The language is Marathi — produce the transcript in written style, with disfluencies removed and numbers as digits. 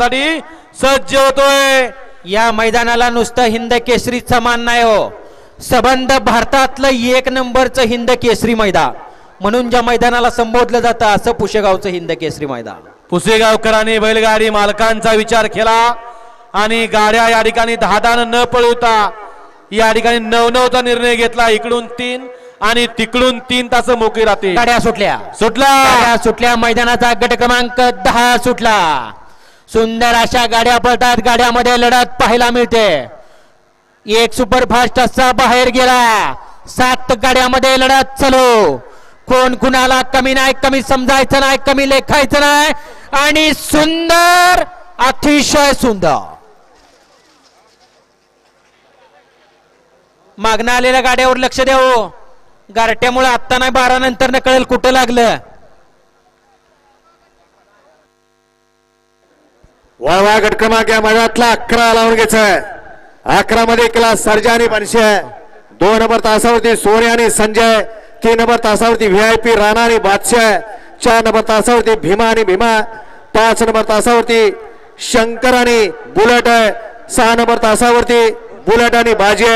साठी सज्ज होतोय। या मैदानाला नुसतं हिंद केसरीचा मान नाही हो, सबंध भारतातलं 1 नंबरचं हिंद केसरी मैदान म्हणून ज्या मैदानाला संबोधलं जातं असं पुशेगावचं हिंद केसरी मैदान। पुसेगावकरांनी बैलगाडी मालकांचा विचार केला आणि गाड्या या ठिकाणी 10 न पळवता या ठिकाणी 9-9चा निर्णय घेतला। इकडून 3 आणि तिकडून 3 तास मोकळी राहते। गाड्या सुटल्या मैदानाचा गट क्रमांक 10 सुटला। सुंदर अशा गाड्या पळतात, गाड्यामध्ये लढत पाहायला मिळते। एक सुपरफास्ट असा बाहेर गेला, 7 गाड्यामध्ये लढत चालू। कोण कुणाला कमी नाही, कमी समजायचं नाही, कमी लेखायचं नाही आणि सुंदर, अतिशय सुंदर मागणं आलेल्या गाड्यावर लक्ष द्यावं। गारट्यामुळे आत्ता नाही 12 नंतर कळेल कुठं लागलं। वळवा गट क्रमांक या मैदानातला 11 लावून घ्यायचं। 11 मध्ये केला सर्जा आणि बनशे, 2 नंबर तासावरती सोने आणि संजय, 3 नंबर तासावरती VIP राणा आणि बादशाह, 4 नंबर तासावरती भीमा आणि भीमा, 5 नंबर तासावरती शंकर आणि बुलेट, 6 नंबर तासावरती बुलेट आणि बाजी,